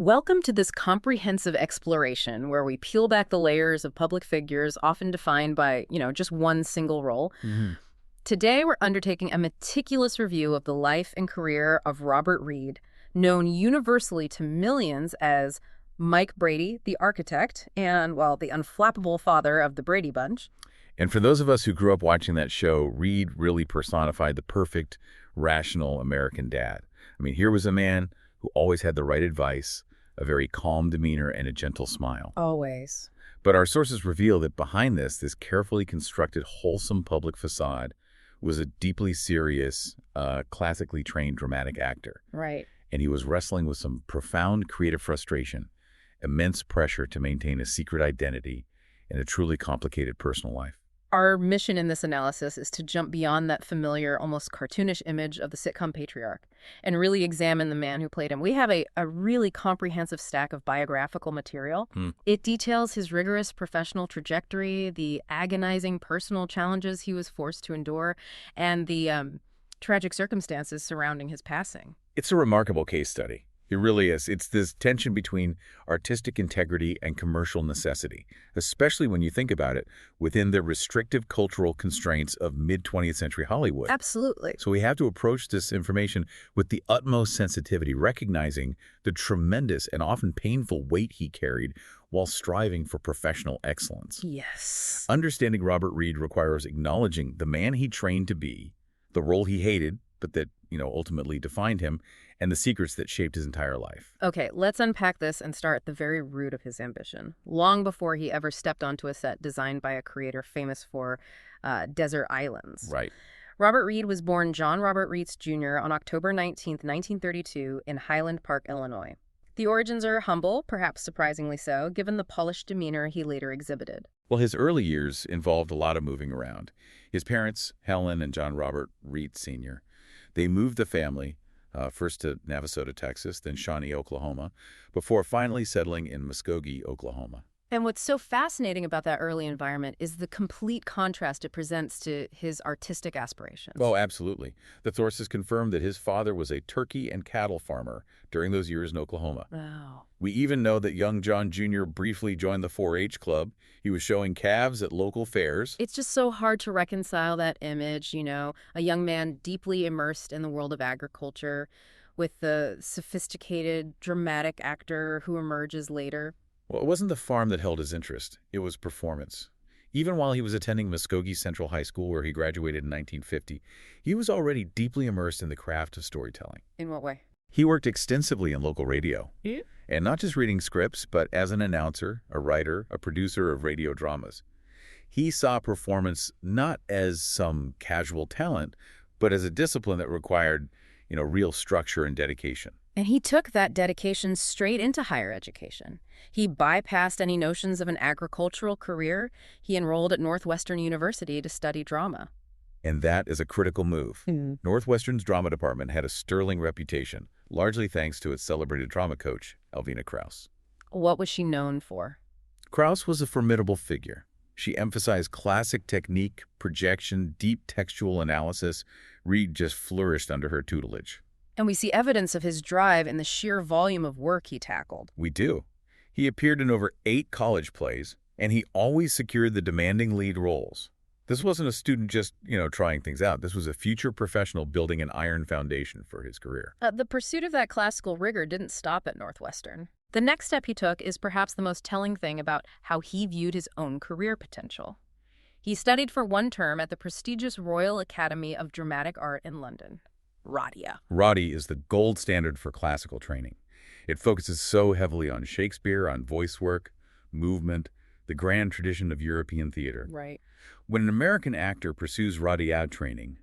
Welcome to this comprehensive exploration where we peel back the layers of public figures often defined by, just one single role. Hmm. Today, we're undertaking a meticulous review of the life and career of Robert Reed, known universally to millions as Mike Brady, the architect, and, well, the unflappable father of the Brady Bunch. And for those of us who grew up watching that show, Reed really personified the perfect, rational American dad. I mean, here was a man who always had the right advice, a very calm demeanor, and a gentle smile. Always. But our sources reveal that behind this carefully constructed, wholesome public facade was a deeply serious, classically trained dramatic actor. Right. And he was wrestling with some profound creative frustration, immense pressure to maintain a secret identity, and a truly complicated personal life. Our mission in this analysis is to jump beyond that familiar, almost cartoonish image of the sitcom patriarch and really examine the man who played him. We have a really comprehensive stack of biographical material. It details his rigorous professional trajectory, the agonizing personal challenges he was forced to endure, and the tragic circumstances surrounding his passing. It's a remarkable case study. It really is. It's this tension between artistic integrity and commercial necessity, especially when you think about it within the restrictive cultural constraints of mid-20th century Hollywood. Absolutely. So we have to approach this information with the utmost sensitivity, recognizing the tremendous and often painful weight he carried while striving for professional excellence. Yes. Understanding Robert Reed requires acknowledging the man he trained to be, the role he hated, but that, ultimately defined him, and the secrets that shaped his entire life. Okay, let's unpack this and start at the very root of his ambition. Long before he ever stepped onto a set designed by a creator famous for desert islands. Right. Robert Reed was born John Robert Reitz Jr. on October 19th, 1932 in Highland Park, Illinois. The origins are humble, perhaps surprisingly so, given the polished demeanor he later exhibited. Well, his early years involved a lot of moving around. His parents, Helen and John Robert Reed Sr., they moved the family first to Navasota, Texas, then Shawnee, Oklahoma, before finally settling in Muskogee, Oklahoma. And what's so fascinating about that early environment is the complete contrast it presents to his artistic aspirations. Oh, absolutely. The sources confirmed that his father was a turkey and cattle farmer during those years in Oklahoma. Wow. We even know that young John Jr. briefly joined the 4-H club. He was showing calves at local fairs. It's just so hard to reconcile that image, a young man deeply immersed in the world of agriculture with the sophisticated, dramatic actor who emerges later. Well, it wasn't the farm that held his interest. It was performance. Even while he was attending Muskogee Central High School, where he graduated in 1950, he was already deeply immersed in the craft of storytelling. In what way? He worked extensively in local radio. Yeah. And not just reading scripts, but as an announcer, a writer, a producer of radio dramas. He saw performance not as some casual talent, but as a discipline that required, real structure and dedication. And he took that dedication straight into higher education. He bypassed any notions of an agricultural career. He enrolled at Northwestern University to study drama. And that is a critical move. Northwestern's drama department had a sterling reputation, largely thanks to its celebrated drama coach, Alvina Krauss. What was she known for? Krauss was a formidable figure. She emphasized classic technique, projection, deep textual analysis. Reed just flourished under her tutelage. And we see evidence of his drive in the sheer volume of work he tackled. We do. He appeared in over 8 college plays, and he always secured the demanding lead roles. This wasn't a student just, trying things out. This was a future professional building an iron foundation for his career. The pursuit of that classical rigor didn't stop at Northwestern. The next step he took is perhaps the most telling thing about how he viewed his own career potential. He studied for 1 term at the prestigious Royal Academy of Dramatic Art in London. RADIA. RADI is the gold standard for classical training. It focuses so heavily on Shakespeare, on voice work, movement, the grand tradition of European theater. Right. When an American actor pursues RADIA training,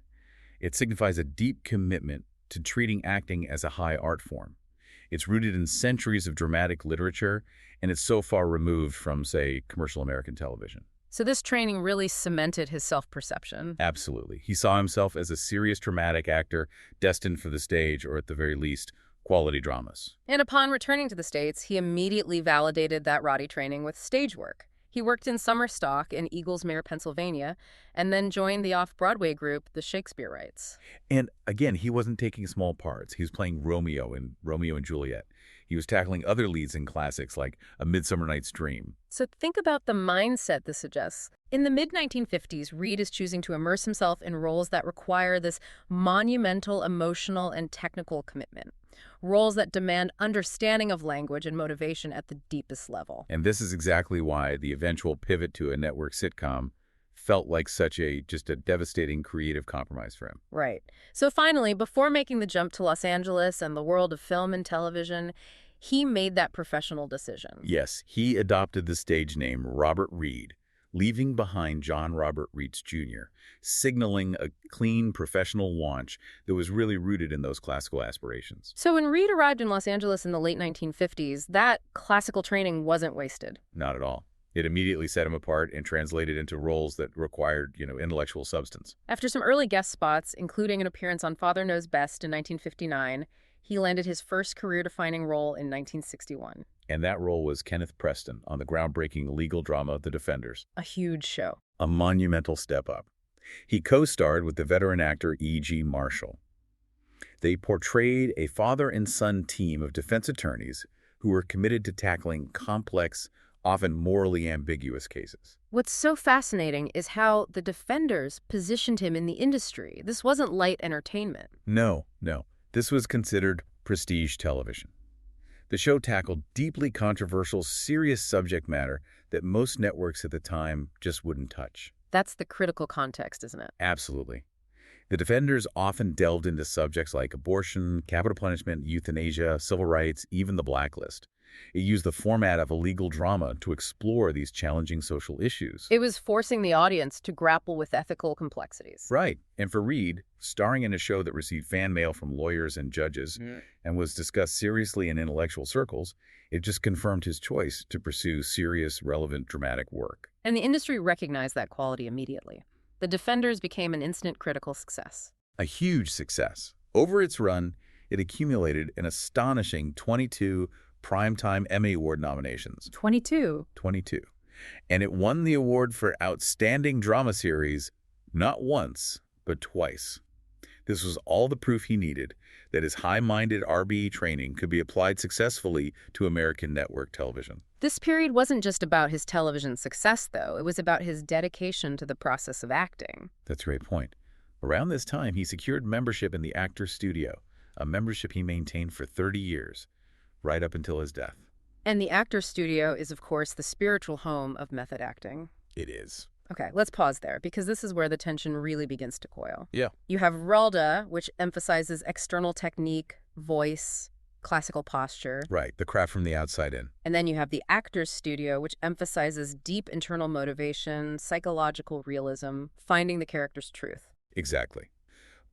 it signifies a deep commitment to treating acting as a high art form. It's rooted in centuries of dramatic literature, and it's so far removed from, say, commercial American television. So this training really cemented his self-perception. Absolutely. He saw himself as a serious dramatic actor destined for the stage, or at the very least, quality dramas. And upon returning to the States, he immediately validated that RADI training with stage work. He worked in summer stock in Eaglesmere, Pennsylvania, and then joined the off-Broadway group, the Shakespeareites. And again, he wasn't taking small parts. He was playing Romeo in Romeo and Juliet. He was tackling other leads in classics like A Midsummer Night's Dream. So think about the mindset this suggests. In the mid-1950s, Reed is choosing to immerse himself in roles that require this monumental emotional and technical commitment. Roles that demand understanding of language and motivation at the deepest level. And this is exactly why the eventual pivot to a network sitcom felt like just a devastating creative compromise for him. Right. So finally, before making the jump to Los Angeles and the world of film and television, he made that professional decision. Yes, he adopted the stage name Robert Reed, leaving behind John Robert Reitz Jr., signaling a clean professional launch that was really rooted in those classical aspirations. So when Reed arrived in Los Angeles in the late 1950s, that classical training wasn't wasted. Not at all. It immediately set him apart and translated into roles that required, intellectual substance. After some early guest spots, including an appearance on Father Knows Best in 1959, he landed his first career-defining role in 1961. And that role was Kenneth Preston on the groundbreaking legal drama The Defenders. A huge show. A monumental step up. He co-starred with the veteran actor E.G. Marshall. They portrayed a father and son team of defense attorneys who were committed to tackling complex, often morally ambiguous cases. What's so fascinating is how the Defenders positioned him in the industry. This wasn't light entertainment. No. This was considered prestige television. The show tackled deeply controversial, serious subject matter that most networks at the time just wouldn't touch. That's the critical context, isn't it? Absolutely. The Defenders often delved into subjects like abortion, capital punishment, euthanasia, civil rights, even the blacklist. It used the format of a legal drama to explore these challenging social issues. It was forcing the audience to grapple with ethical complexities. Right. And for Reed, starring in a show that received fan mail from lawyers and judges and was discussed seriously in intellectual circles, it just confirmed his choice to pursue serious, relevant, dramatic work. And the industry recognized that quality immediately. The Defenders became an instant critical success. A huge success. Over its run, it accumulated an astonishing 22 Primetime Emmy Award nominations. 22. 22. And it won the award for Outstanding Drama Series not once, but twice. This was all the proof he needed that his high-minded RBE training could be applied successfully to American network television. This period wasn't just about his television success, though. It was about his dedication to the process of acting. That's a great point. Around this time, he secured membership in the Actors Studio, a membership he maintained for 30 years. Right up until his death. And the Actors Studio is, of course, the spiritual home of method acting. It is. Okay, let's pause there, because this is where the tension really begins to coil. Yeah. You have RALDA, which emphasizes external technique, voice, classical posture. Right, the craft from the outside in. And then you have the Actors Studio, which emphasizes deep internal motivation, psychological realism, finding the character's truth. Exactly.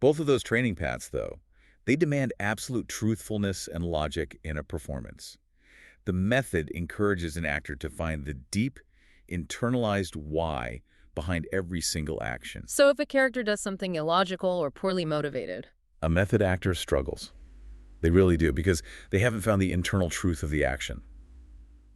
Both of those training paths, though, they demand absolute truthfulness and logic in a performance. The method encourages an actor to find the deep, internalized why behind every single action. So if a character does something illogical or poorly motivated, a method actor struggles. They really do, because they haven't found the internal truth of the action.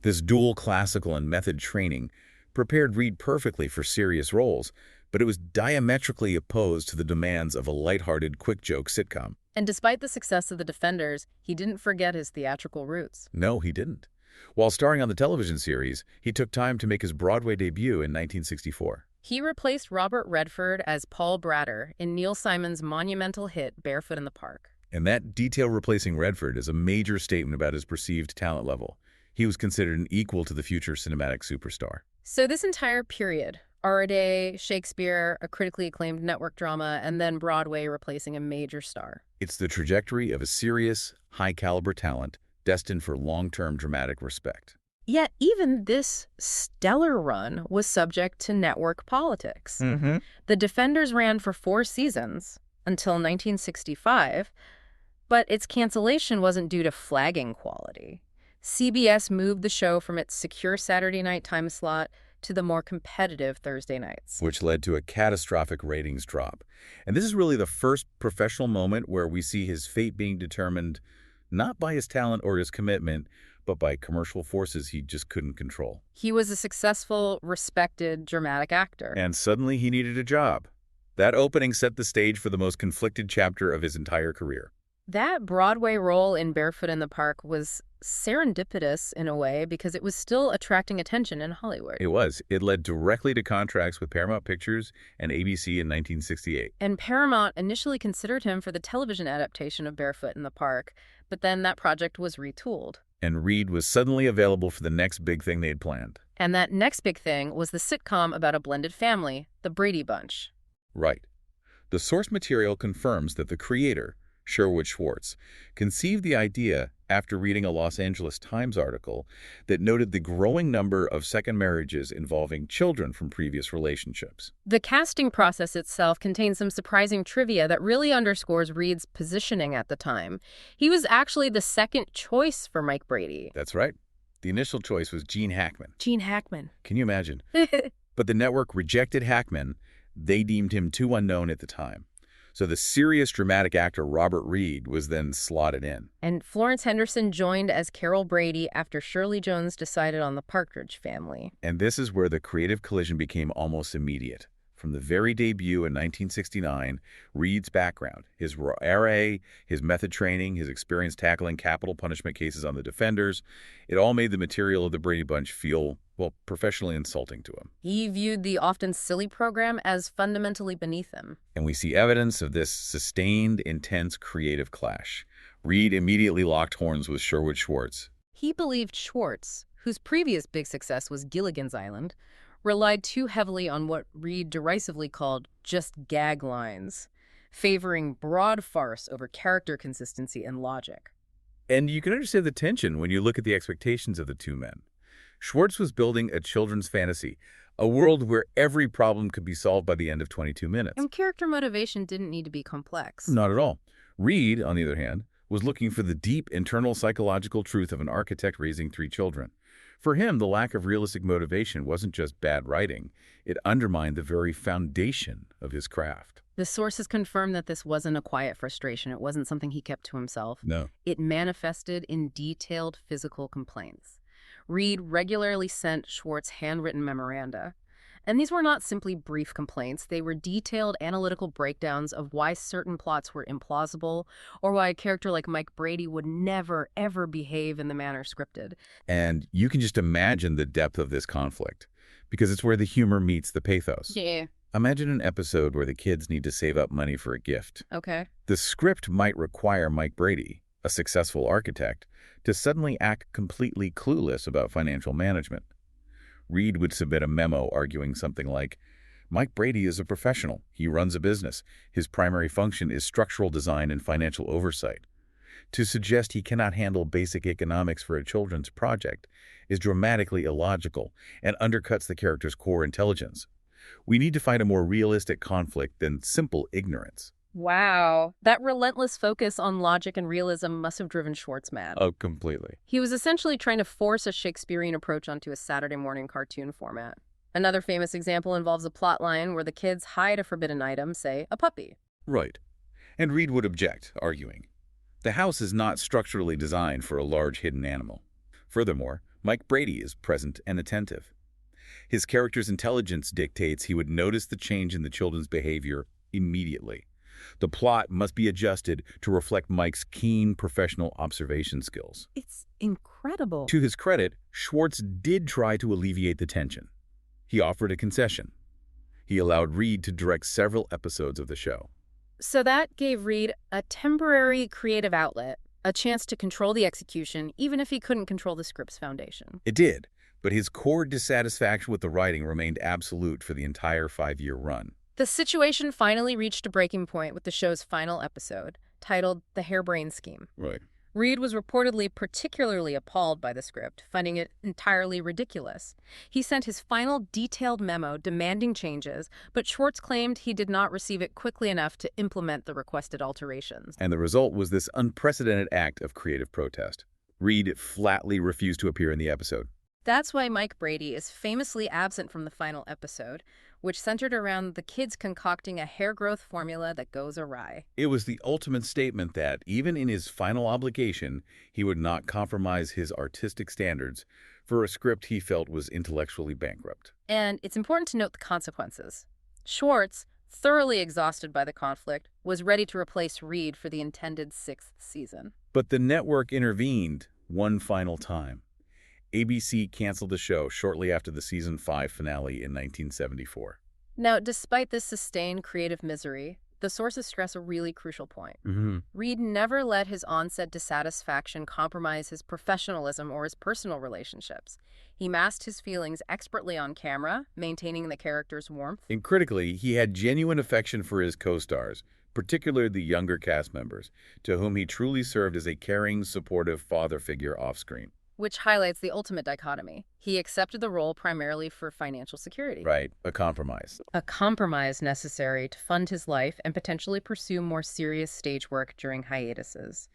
This dual classical and method training prepared Reed perfectly for serious roles, but it was diametrically opposed to the demands of a lighthearted, quick-joke sitcom. And despite the success of The Defenders, he didn't forget his theatrical roots. No, he didn't. While starring on the television series, he took time to make his Broadway debut in 1964. He replaced Robert Redford as Paul Bratter in Neil Simon's monumental hit Barefoot in the Park. And that detail replacing Redford is a major statement about his perceived talent level. He was considered an equal to the future cinematic superstar. So this entire period, Our Day, Shakespeare, a critically acclaimed network drama, and then Broadway replacing a major star. It's the trajectory of a serious, high-caliber talent destined for long-term dramatic respect. Yet even this stellar run was subject to network politics. The Defenders ran for 4 seasons until 1965, but its cancellation wasn't due to flagging quality. CBS moved the show from its secure Saturday night time slot to the more competitive Thursday nights, which led to a catastrophic ratings drop. And this is really the first professional moment where we see his fate being determined not by his talent or his commitment, but by commercial forces he just couldn't control. He was a successful, respected, dramatic actor. And suddenly he needed a job. That opening set the stage for the most conflicted chapter of his entire career. That Broadway role in Barefoot in the Park was serendipitous in a way because it was still attracting attention in Hollywood. It was. It led directly to contracts with Paramount Pictures and ABC in 1968. And Paramount initially considered him for the television adaptation of Barefoot in the Park, but then that project was retooled. And Reed was suddenly available for the next big thing they had planned. And that next big thing was the sitcom about a blended family, The Brady Bunch. Right. The source material confirms that the creator, Sherwood Schwartz, conceived the idea after reading a Los Angeles Times article that noted the growing number of second marriages involving children from previous relationships. The casting process itself contains some surprising trivia that really underscores Reed's positioning at the time. He was actually the second choice for Mike Brady. That's right. The initial choice was Gene Hackman. Gene Hackman. Can you imagine? But the network rejected Hackman. They deemed him too unknown at the time. So the serious dramatic actor Robert Reed was then slotted in. And Florence Henderson joined as Carol Brady after Shirley Jones decided on the Partridge Family. And this is where the creative collision became almost immediate. From the very debut in 1969, Reed's background, his RA, his method training, his experience tackling capital punishment cases on the defenders, it all made the material of the Brady Bunch feel, well, professionally insulting to him. He viewed the often silly program as fundamentally beneath him. And we see evidence of this sustained, intense creative clash. Reed immediately locked horns with Sherwood Schwartz. He believed Schwartz, whose previous big success was Gilligan's Island, relied too heavily on what Reed derisively called just gag lines, favoring broad farce over character consistency and logic. And you can understand the tension when you look at the expectations of the two men. Schwartz was building a children's fantasy, a world where every problem could be solved by the end of 22 minutes. And character motivation didn't need to be complex. Not at all. Reed, on the other hand, was looking for the deep internal psychological truth of an architect raising 3 children. For him, the lack of realistic motivation wasn't just bad writing. It undermined the very foundation of his craft. The sources confirm that this wasn't a quiet frustration. It wasn't something he kept to himself. No. It manifested in detailed physical complaints. Reed regularly sent Schwartz handwritten memoranda. And these were not simply brief complaints. They were detailed analytical breakdowns of why certain plots were implausible or why a character like Mike Brady would never, ever behave in the manner scripted. And you can just imagine the depth of this conflict, because it's where the humor meets the pathos. Yeah. Imagine an episode where the kids need to save up money for a gift. Okay. The script might require Mike Brady, a successful architect, to suddenly act completely clueless about financial management. Reed would submit a memo arguing something like, Mike Brady is a professional. He runs a business. His primary function is structural design and financial oversight. To suggest he cannot handle basic economics for a children's project is dramatically illogical and undercuts the character's core intelligence. We need to find a more realistic conflict than simple ignorance. Wow. That relentless focus on logic and realism must have driven Schwartz mad. Oh, completely. He was essentially trying to force a Shakespearean approach onto a Saturday morning cartoon format. Another famous example involves a plot line where the kids hide a forbidden item, say, a puppy. Right. And Reed would object, arguing, the house is not structurally designed for a large hidden animal. Furthermore, Mike Brady is present and attentive. His character's intelligence dictates he would notice the change in the children's behavior immediately. The plot must be adjusted to reflect Mike's keen professional observation skills. It's incredible. To his credit, Schwartz did try to alleviate the tension. He offered a concession. He allowed Reed to direct several episodes of the show. So that gave Reed a temporary creative outlet, a chance to control the execution, even if he couldn't control the script's foundation. It did, but his core dissatisfaction with the writing remained absolute for the entire 5-year run. The situation finally reached a breaking point with the show's final episode, titled The Harebrained Scheme. Right. Reed was reportedly particularly appalled by the script, finding it entirely ridiculous. He sent his final detailed memo demanding changes, but Schwartz claimed he did not receive it quickly enough to implement the requested alterations. And the result was this unprecedented act of creative protest. Reed flatly refused to appear in the episode. That's why Mike Brady is famously absent from the final episode, which centered around the kids concocting a hair growth formula that goes awry. It was the ultimate statement that, even in his final obligation, he would not compromise his artistic standards for a script he felt was intellectually bankrupt. And it's important to note the consequences. Schwartz, thoroughly exhausted by the conflict, was ready to replace Reed for the intended 6th season. But the network intervened. one final time. ABC canceled the show shortly after the season 5 finale in 1974. Now, despite this sustained creative misery, the sources stress a really crucial point. Hmm. Reed never let his on-set dissatisfaction compromise his professionalism or his personal relationships. He masked his feelings expertly on camera, maintaining the character's warmth. And critically, he had genuine affection for his co-stars, particularly the younger cast members, to whom he truly served as a caring, supportive father figure off-screen. Which highlights the ultimate dichotomy. He accepted the role primarily for financial security. Right, a compromise. A compromise necessary to fund his life and potentially pursue more serious stage work during hiatuses.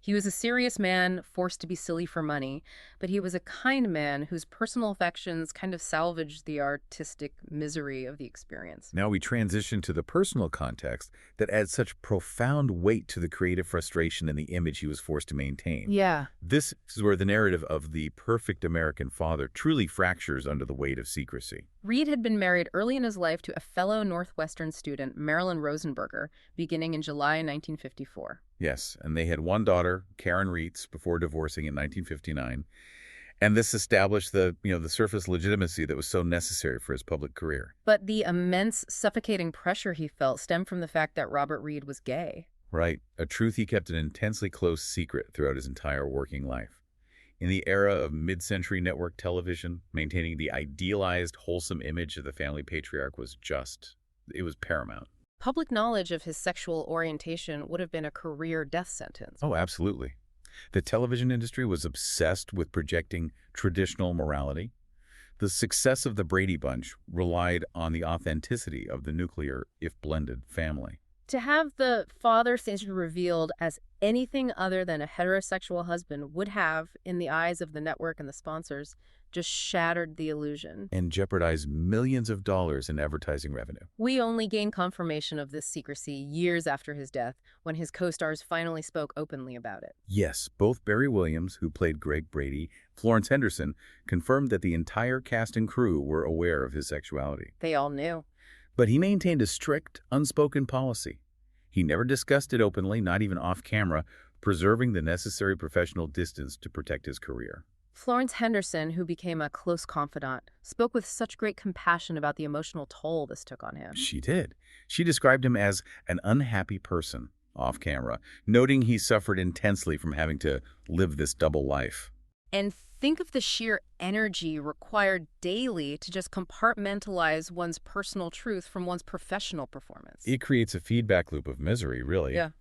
He was a serious man, forced to be silly for money, but he was a kind man whose personal affections kind of salvaged the artistic misery of the experience. Now we transition to the personal context that adds such profound weight to the creative frustration and the image he was forced to maintain. Yeah. This is where the narrative of the perfect American father truly fractures under the weight of secrecy. Reed had been married early in his life to a fellow Northwestern student, Marilyn Rosenberger, beginning in July 1954. Yes, and they had one daughter, Karen Reitz, before divorcing in 1959. And this established the surface legitimacy that was so necessary for his public career. But the immense, suffocating pressure he felt stemmed from the fact that Robert Reed was gay. Right, a truth he kept an intensely close secret throughout his entire working life. In the era of mid-century network television, maintaining the idealized, wholesome image of the family patriarch was paramount. Public knowledge of his sexual orientation would have been a career death sentence. Oh, absolutely. The television industry was obsessed with projecting traditional morality. The success of the Brady Bunch relied on the authenticity of the nuclear, if blended, family. To have the father figure revealed as anything other than a heterosexual husband would have, in the eyes of the network and the sponsors, just shattered the illusion. And jeopardized millions of dollars in advertising revenue. We only gained confirmation of this secrecy years after his death, when his co-stars finally spoke openly about it. Yes, both Barry Williams, who played Greg Brady, Florence Henderson, confirmed that the entire cast and crew were aware of his sexuality. They all knew. But he maintained a strict, unspoken policy. He never discussed it openly, not even off camera, preserving the necessary professional distance to protect his career. Florence Henderson, who became a close confidant, spoke with such great compassion about the emotional toll this took on him. She did. She described him as an unhappy person, off camera, noting he suffered intensely from having to live this double life. And think of the sheer energy required daily to just compartmentalize one's personal truth from one's professional performance. It creates a feedback loop of misery, really. Yeah.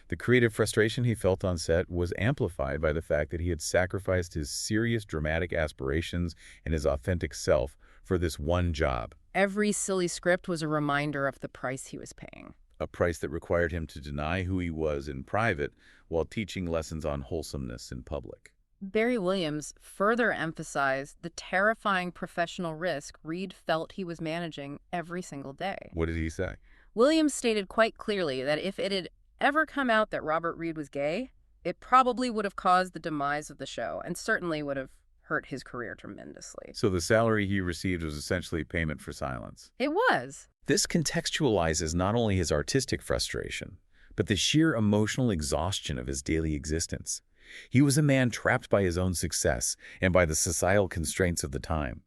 The creative frustration he felt on set was amplified by the fact that he had sacrificed his serious dramatic aspirations and his authentic self for this one job. Every silly script was a reminder of the price he was paying. A price that required him to deny who he was in private while teaching lessons on wholesomeness in public. Barry Williams further emphasized the terrifying professional risk Reed felt he was managing every single day. What did he say? Williams stated quite clearly that if it had ever come out that Robert Reed was gay, it probably would have caused the demise of the show and certainly would have hurt his career tremendously. So the salary he received was essentially payment for silence. It was. This contextualizes not only his artistic frustration, but the sheer emotional exhaustion of his daily existence. He was a man trapped by his own success and by the societal constraints of the time.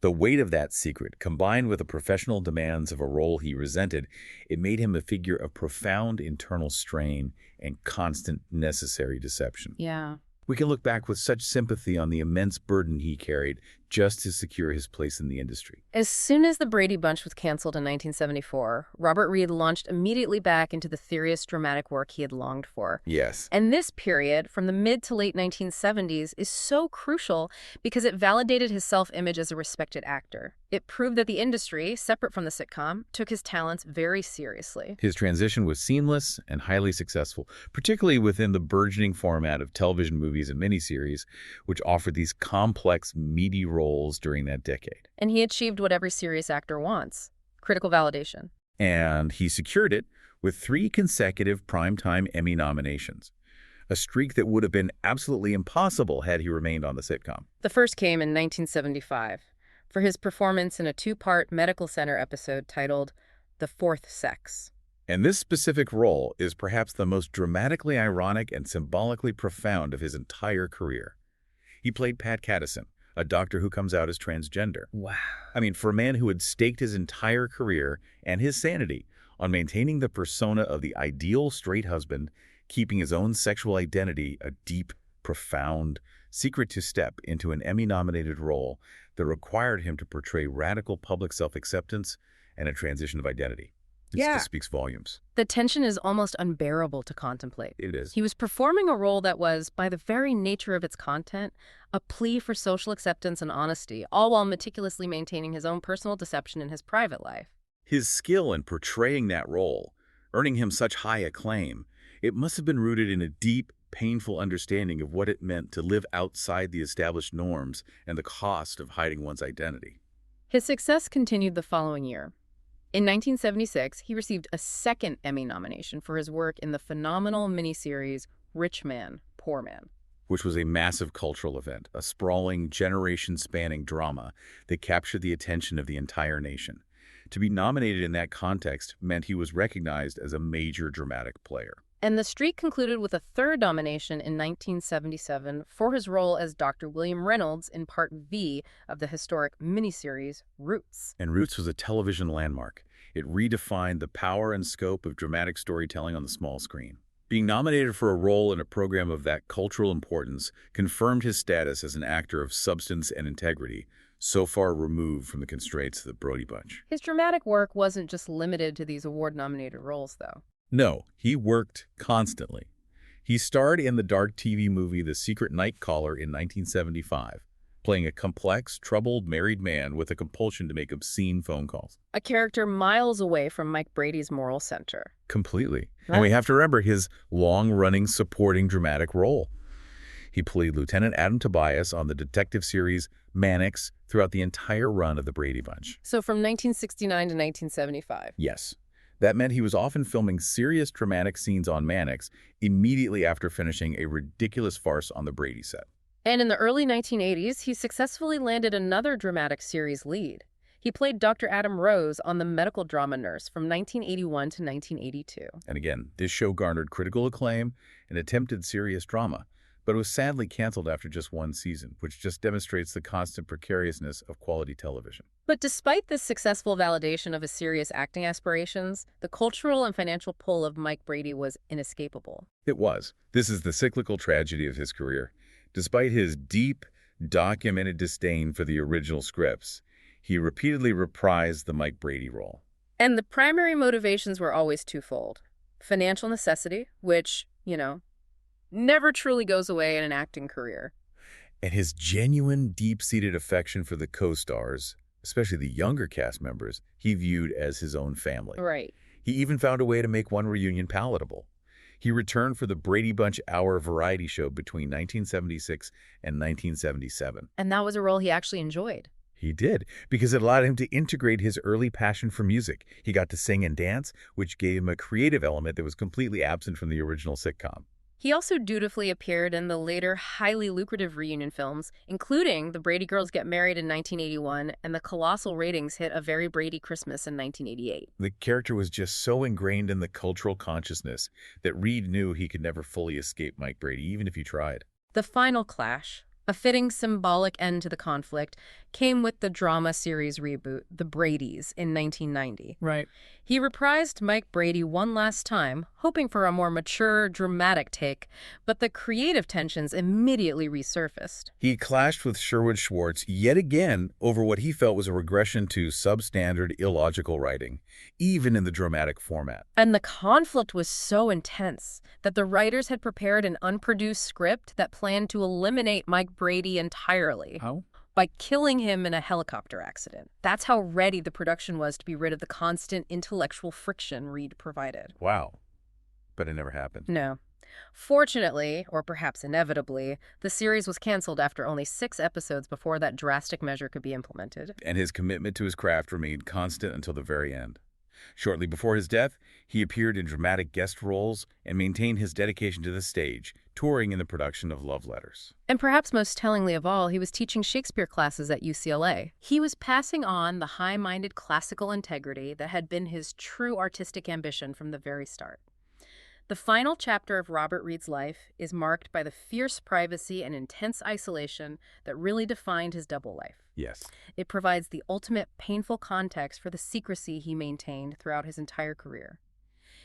The weight of that secret, combined with the professional demands of a role he resented, it made him a figure of profound internal strain and constant necessary deception. Yeah. We can look back with such sympathy on the immense burden he carried just to secure his place in the industry. As soon as the Brady Bunch was canceled in 1974, Robert Reed launched immediately back into the serious dramatic work he had longed for. Yes. And this period, from the mid to late 1970s, is so crucial because it validated his self-image as a respected actor. It proved that the industry, separate from the sitcom, took his talents very seriously. His transition was seamless and highly successful, particularly within the burgeoning format of television movies and miniseries, which offered these complex, meaty roles during that decade. And he achieved what every serious actor wants: critical validation. And he secured it with 3 consecutive Primetime Emmy nominations, a streak that would have been absolutely impossible had he remained on the sitcom. The first came in 1975 for his performance in a 2-part Medical Center episode titled The Fourth Sex. And this specific role is perhaps the most dramatically ironic and symbolically profound of his entire career. He played Pat Cattison, a doctor who comes out as transgender. Wow. I mean, for a man who had staked his entire career and his sanity on maintaining the persona of the ideal straight husband, keeping his own sexual identity a deep, profound secret to step into an Emmy-nominated role that required him to portray radical public self-acceptance and a transition of identity. This Yeah. just speaks volumes. The tension is almost unbearable to contemplate. It is. He was performing a role that was, by the very nature of its content, a plea for social acceptance and honesty, all while meticulously maintaining his own personal deception in his private life. His skill in portraying that role, earning him such high acclaim, it must have been rooted in a deep, painful understanding of what it meant to live outside the established norms and the cost of hiding one's identity. His success continued the following year. In 1976, he received a second Emmy nomination for his work in the phenomenal miniseries Rich Man, Poor Man. Which was a massive cultural event, a sprawling, generation-spanning drama that captured the attention of the entire nation. To be nominated in that context meant he was recognized as a major dramatic player. And the streak concluded with a third nomination in 1977 for his role as Dr. William Reynolds in Part V of the historic miniseries Roots. And Roots was a television landmark. It redefined the power and scope of dramatic storytelling on the small screen. Being nominated for a role in a program of that cultural importance confirmed his status as an actor of substance and integrity, so far removed from the constraints of the Brady Bunch. His dramatic work wasn't just limited to these award-nominated roles, though. No, he worked constantly. He starred in the dark TV movie The Secret Night Caller in 1975, playing a complex, troubled married man with a compulsion to make obscene phone calls. A character miles away from Mike Brady's moral center. Completely. And we have to remember his long-running supporting dramatic role. He played Lieutenant Adam Tobias on the detective series Mannix throughout the entire run of the Brady Bunch. So from 1969 to 1975. Yes. That meant he was often filming serious dramatic scenes on Mannix immediately after finishing a ridiculous farce on the Brady set. And in the early 1980s, he successfully landed another dramatic series lead. He played Dr. Adam Rose on The Medical Drama Nurse from 1981 to 1982. And again, this show garnered critical acclaim and attempted serious drama, but it was sadly canceled after just one season, which just demonstrates the constant precariousness of quality television. But despite this successful validation of his serious acting aspirations, the cultural and financial pull of Mike Brady was inescapable. It was. This is the cyclical tragedy of his career. Despite his deep, documented disdain for the original scripts, he repeatedly reprised the Mike Brady role. And the primary motivations were always twofold. Financial necessity, which, never truly goes away in an acting career. And his genuine, deep-seated affection for the co-stars, especially the younger cast members, he viewed as his own family. Right. He even found a way to make one reunion palatable. He returned for the Brady Bunch Hour variety show between 1976 and 1977. And that was a role he actually enjoyed. He did, because it allowed him to integrate his early passion for music. He got to sing and dance, which gave him a creative element that was completely absent from the original sitcom. He also dutifully appeared in the later highly lucrative reunion films, including The Brady Girls Get Married in 1981 and the colossal ratings hit A Very Brady Christmas in 1988. The character was just so ingrained in the cultural consciousness that Reed knew he could never fully escape Mike Brady, even if he tried. The final clash, a fitting symbolic end to the conflict, came with the drama series reboot, The Bradys, in 1990. Right. He reprised Mike Brady one last time, hoping for a more mature, dramatic take, but the creative tensions immediately resurfaced. He clashed with Sherwood Schwartz yet again over what he felt was a regression to substandard, illogical writing, even in the dramatic format. And the conflict was so intense that the writers had prepared an unproduced script that planned to eliminate Mike Brady entirely. How? By killing him in a helicopter accident. That's how ready the production was to be rid of the constant intellectual friction Reed provided. Wow. But it never happened. No. Fortunately, or perhaps inevitably, the series was canceled after only 6 episodes before that drastic measure could be implemented. And his commitment to his craft remained constant until the very end. Shortly before his death, he appeared in dramatic guest roles and maintained his dedication to the stage, touring in the production of love letters. And perhaps most tellingly of all, he was teaching Shakespeare classes at UCLA. He was passing on the high-minded classical integrity that had been his true artistic ambition from the very start. The final chapter of Robert Reed's life is marked by the fierce privacy and intense isolation that really defined his double life. Yes. It provides the ultimate painful context for the secrecy he maintained throughout his entire career.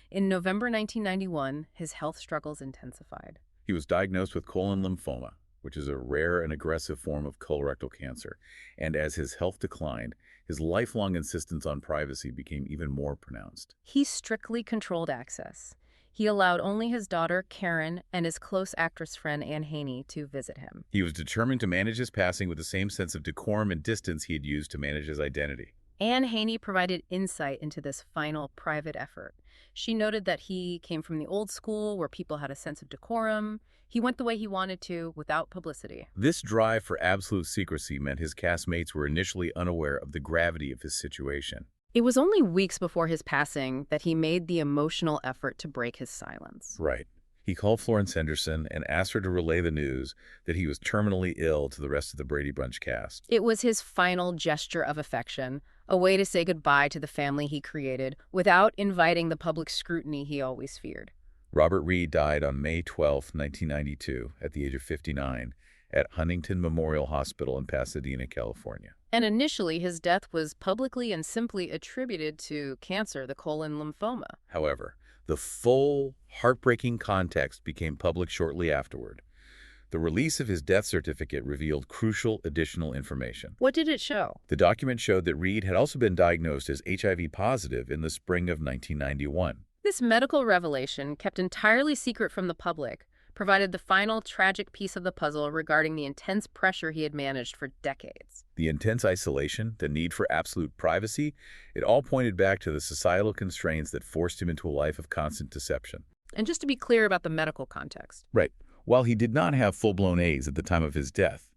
In November 1991, his health struggles intensified. He was diagnosed with colon lymphoma, which is a rare and aggressive form of colorectal cancer, and as his health declined, his lifelong insistence on privacy became even more pronounced. He strictly controlled access. He allowed only his daughter, Karen, and his close actress friend, Anne Haney, to visit him. He was determined to manage his passing with the same sense of decorum and distance he had used to manage his identity. Anne Haney provided insight into this final private effort. She noted that he came from the old school where people had a sense of decorum. He went the way he wanted to without publicity. This drive for absolute secrecy meant his castmates were initially unaware of the gravity of his situation. It was only weeks before his passing that he made the emotional effort to break his silence. Right. He called Florence Henderson and asked her to relay the news that he was terminally ill to the rest of the Brady Bunch cast. It was his final gesture of affection, a way to say goodbye to the family he created without inviting the public scrutiny he always feared. Robert Reed died on May 12, 1992, at the age of 59, at Huntington Memorial Hospital in Pasadena, California. And initially, his death was publicly and simply attributed to cancer, the colon lymphoma. However, the full, heartbreaking context became public shortly afterward. The release of his death certificate revealed crucial additional information. What did it show? The document showed that Reed had also been diagnosed as HIV positive in the spring of 1991. This medical revelation, kept entirely secret from the public, provided the final tragic piece of the puzzle regarding the intense pressure he had managed for decades. The intense isolation, the need for absolute privacy, it all pointed back to the societal constraints that forced him into a life of constant deception. And just to be clear about the medical context. Right. While he did not have full-blown AIDS at the time of his death,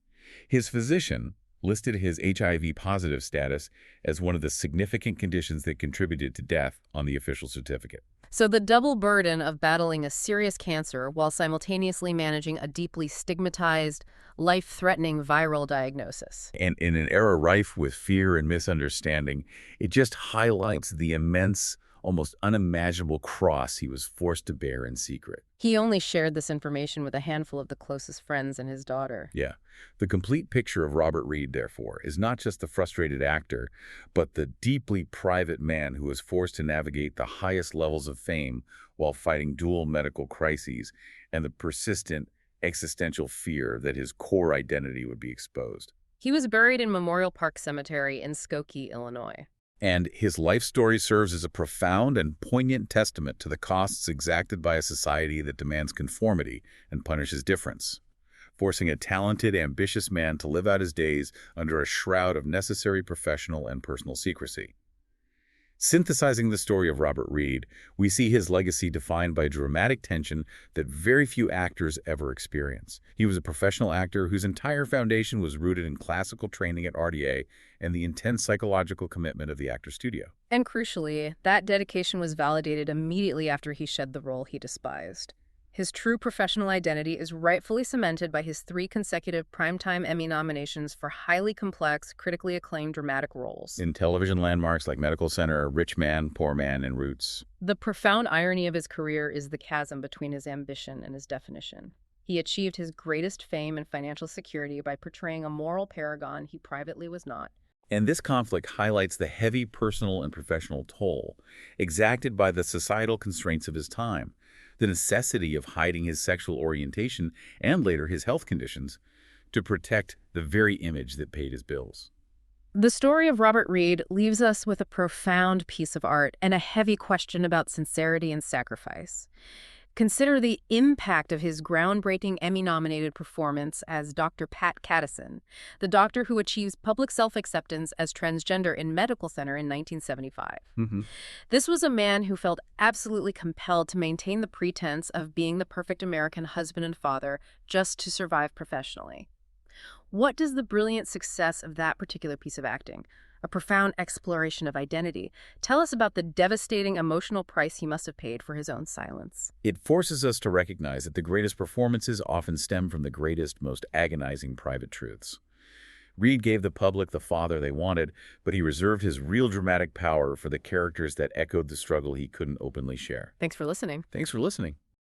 his physician listed his HIV positive status as one of the significant conditions that contributed to death on the official certificate. So the double burden of battling a serious cancer while simultaneously managing a deeply stigmatized, life-threatening viral diagnosis. And in an era rife with fear and misunderstanding, it just highlights the immense, almost unimaginable cross he was forced to bear in secret. He only shared this information with a handful of the closest friends and his daughter. Yeah. The complete picture of Robert Reed, therefore, is not just the frustrated actor, but the deeply private man who was forced to navigate the highest levels of fame while fighting dual medical crises and the persistent existential fear that his core identity would be exposed. He was buried in Memorial Park Cemetery in Skokie, Illinois. And his life story serves as a profound and poignant testament to the costs exacted by a society that demands conformity and punishes difference, forcing a talented, ambitious man to live out his days under a shroud of necessary professional and personal secrecy. Synthesizing the story of Robert Reed, we see his legacy defined by dramatic tension that very few actors ever experience. He was a professional actor whose entire foundation was rooted in classical training at RDA and the intense psychological commitment of the actor studio. And crucially, that dedication was validated immediately after he shed the role he despised. His true professional identity is rightfully cemented by his 3 consecutive Primetime Emmy nominations for highly complex, critically acclaimed dramatic roles. In television landmarks like Medical Center, Rich Man, Poor Man, and Roots. The profound irony of his career is the chasm between his ambition and his definition. He achieved his greatest fame and financial security by portraying a moral paragon he privately was not. And this conflict highlights the heavy personal and professional toll exacted by the societal constraints of his time, the necessity of hiding his sexual orientation and later his health conditions to protect the very image that paid his bills. The story of Robert Reed leaves us with a profound piece of art and a heavy question about sincerity and sacrifice. Consider the impact of his groundbreaking Emmy-nominated performance as Dr. Pat Cattison, the doctor who achieves public self-acceptance as transgender in Medical Center in 1975. This was a man who felt absolutely compelled to maintain the pretense of being the perfect American husband and father just to survive professionally. What does the brilliant success of that particular piece of acting, a profound exploration of identity. Tell us about the devastating emotional price he must have paid for his own silence. It forces us to recognize that the greatest performances often stem from the greatest, most agonizing private truths. Reed gave the public the father they wanted, but he reserved his real dramatic power for the characters that echoed the struggle he couldn't openly share. Thanks for listening. Thanks for listening.